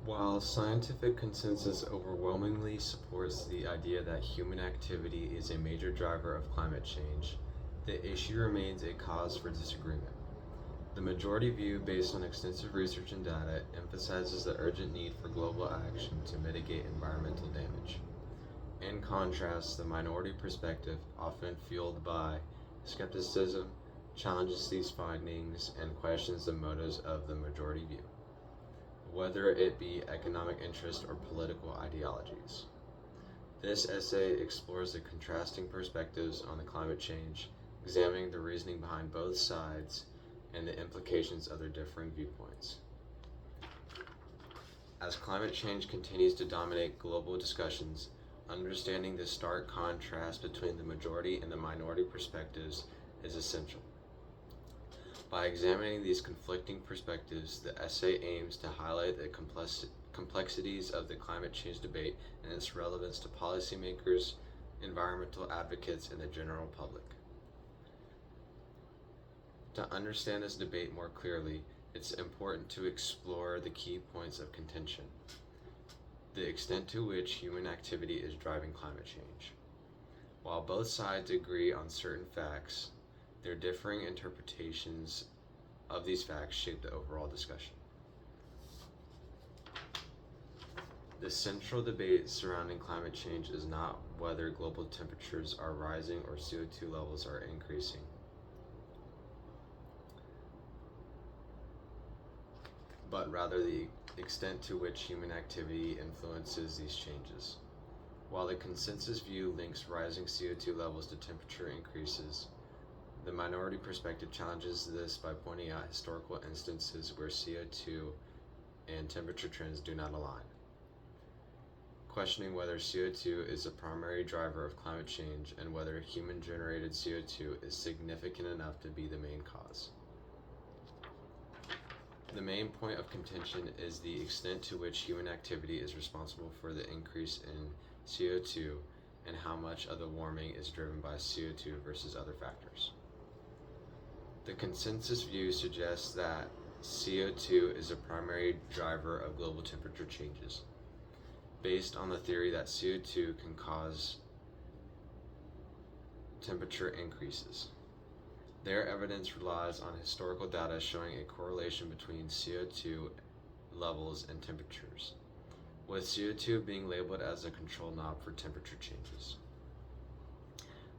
While scientific consensus overwhelmingly supports the idea that human activity is a major driver of climate change, the issue remains a cause for disagreement. The majority view, based on extensive research and data, emphasizes the urgent need for global action to mitigate environmental damage. In contrast, the minority perspective, often fueled by skepticism, challenges these findings and questions the motives of the majority view, whether it be economic interest or political ideologies. This essay explores the contrasting perspectives on the climate change, examining the reasoning behind both sides and the implications of their differing viewpoints. As climate change continues to dominate global discussions, understanding the stark contrast between the majority and the minority perspectives is essential. By examining these conflicting perspectives, the essay aims to highlight the complexities of the climate change debate and its relevance to policymakers, environmental advocates, and the general public. To understand this debate more clearly, it's important to explore the key points of contention: the extent to which human activity is driving climate change. While both sides agree on certain facts, their differing interpretations of these facts shape the overall discussion. The central debate surrounding climate change is not whether global temperatures are rising or CO2 levels are increasing. But rather the extent to which human activity influences these changes. While the consensus view links rising CO2 levels to temperature increases, the minority perspective challenges this by pointing out historical instances where CO2 and temperature trends do not align, questioning whether CO2 is a primary driver of climate change and whether human-generated CO2 is significant enough to be the main cause. The main point of contention is the extent to which human activity is responsible for the increase in CO2 and how much of the warming is driven by CO2 versus other factors. The consensus view suggests that CO2 is a primary driver of global temperature changes, based on the theory that CO2 can cause temperature increases. Their evidence relies on historical data showing a correlation between CO2 levels and temperatures, with CO2 being labeled as a control knob for temperature changes.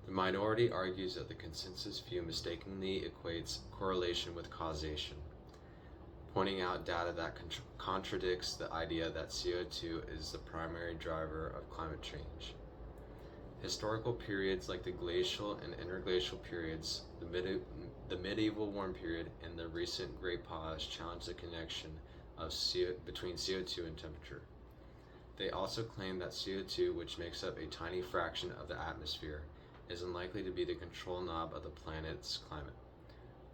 The minority argues that the consensus view mistakenly equates correlation with causation, pointing out data that contradicts the idea that CO2 is the primary driver of climate change. Historical periods like the glacial and interglacial periods, the medieval warm period, and the recent Great Pause challenge the connection of between CO2 and temperature. They also claim that CO2, which makes up a tiny fraction of the atmosphere, is unlikely to be the control knob of the planet's climate,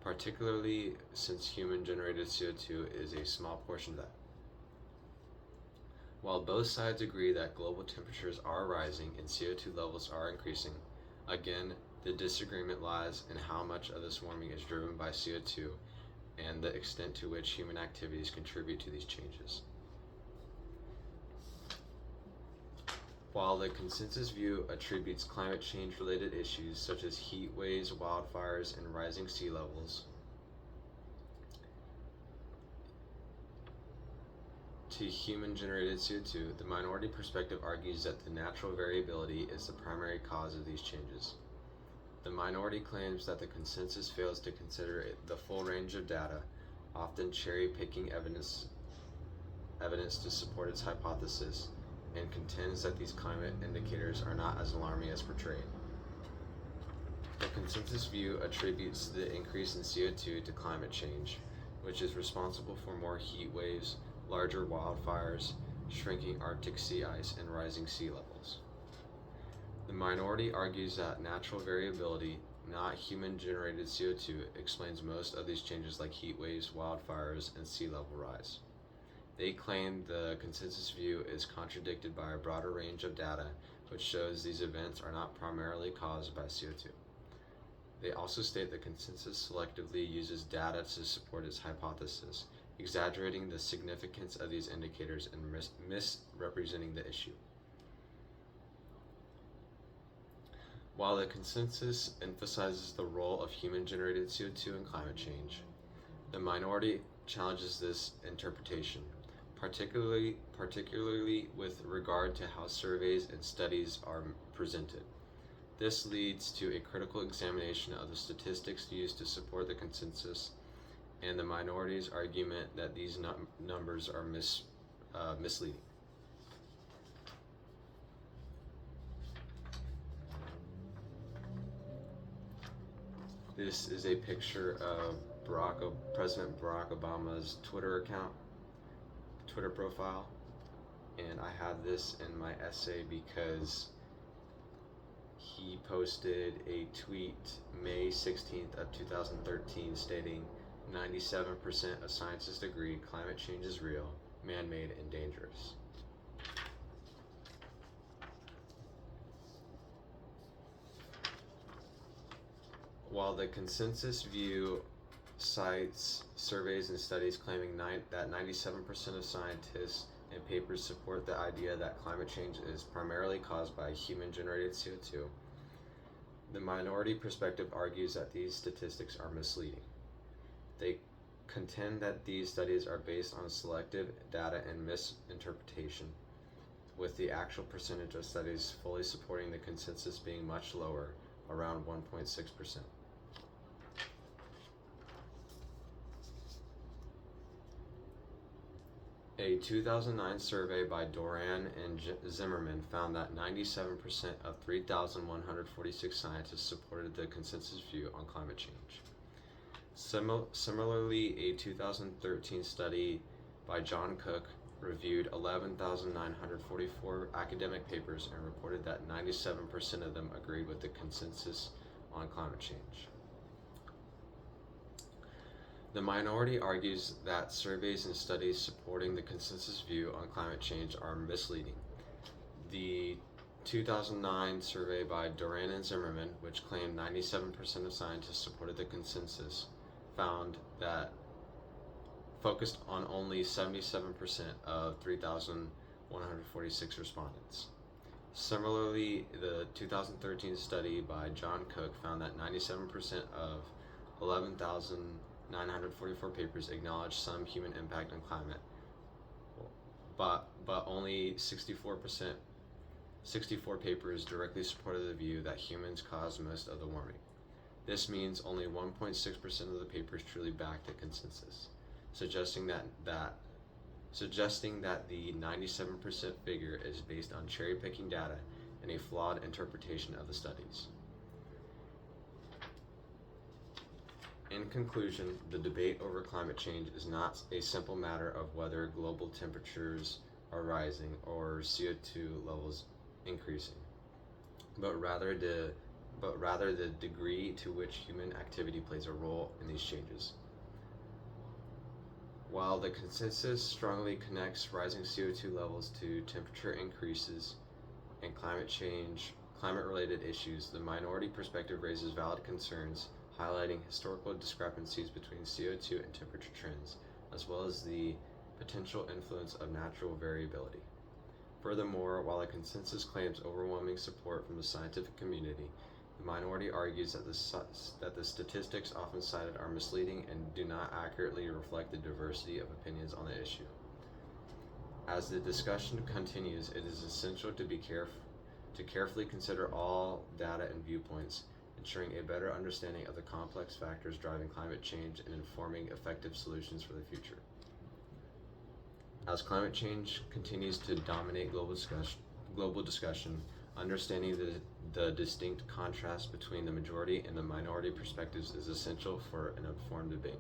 particularly since human-generated CO2 is a small portion of that. While both sides agree that global temperatures are rising and CO2 levels are increasing, again, the disagreement lies in how much of this warming is driven by CO2 and the extent to which human activities contribute to these changes. While the consensus view attributes climate change-related issues such as heat waves, wildfires, and rising sea levels to human-generated CO2, the minority perspective argues that the natural variability is the primary cause of these changes. The minority claims that the consensus fails to consider the full range of data, often cherry-picking evidence to support its hypothesis, and contends that these climate indicators are not as alarming as portrayed. The consensus view attributes the increase in CO2 to climate change, which is responsible for more heat waves, larger wildfires, shrinking Arctic sea ice, and rising sea levels. The minority argues that natural variability, not human-generated CO2, explains most of these changes like heat waves, wildfires, and sea level rise. They claim the consensus view is contradicted by a broader range of data which shows these events are not primarily caused by CO2. They also state that consensus selectively uses data to support its hypothesis exaggerating the significance of these indicators and misrepresenting the issue. While the consensus emphasizes the role of human-generated CO2 in climate change, the minority challenges this interpretation, particularly with regard to how surveys and studies are presented. This leads to a critical examination of the statistics used to support the consensus and the minority's argument that these numbers are misleading. This is a picture of President Barack Obama's Twitter profile, and I have this in my essay because he posted a tweet May 16th of 2013 stating 97% of scientists agree climate change is real, man-made, and dangerous. While the consensus view cites surveys and studies claiming that 97% of scientists and papers support the idea that climate change is primarily caused by human-generated CO2, the minority perspective argues that these statistics are misleading. They contend that these studies are based on selective data and misinterpretation, with the actual percentage of studies fully supporting the consensus being much lower, around 1.6%. A 2009 survey by Doran and Zimmerman found that 97% of 3,146 scientists supported the consensus view on climate change. Similarly, a 2013 study by John Cook reviewed 11,944 academic papers and reported that 97% of them agreed with the consensus on climate change. The minority argues that surveys and studies supporting the consensus view on climate change are misleading. The 2009 survey by Doran and Zimmerman, which claimed 97% of scientists supported the consensus, found that focused on only 77% of 3,146 respondents. Similarly, the 2013 study by John Cook found that 97% of 11,944 papers acknowledged some human impact on climate, but only 64 papers directly supported the view that humans caused most of the warming. This means only 1.6% of the papers truly backed the consensus, suggesting that the 97% figure is based on cherry-picking data and a flawed interpretation of the studies. In conclusion, the debate over climate change is not a simple matter of whether global temperatures are rising or CO2 levels increasing, but rather the degree to which human activity plays a role in these changes. While the consensus strongly connects rising CO2 levels to temperature increases and climate-related issues, the minority perspective raises valid concerns, highlighting historical discrepancies between CO2 and temperature trends, as well as the potential influence of natural variability. Furthermore, while the consensus claims overwhelming support from the scientific community, the minority argues that the statistics often cited are misleading and do not accurately reflect the diversity of opinions on the issue. As the discussion continues, it is essential to carefully consider all data and viewpoints, ensuring a better understanding of the complex factors driving climate change and informing effective solutions for the future. As climate change continues to dominate global discussion, understanding the distinct contrast between the majority and the minority perspectives is essential for an informed debate.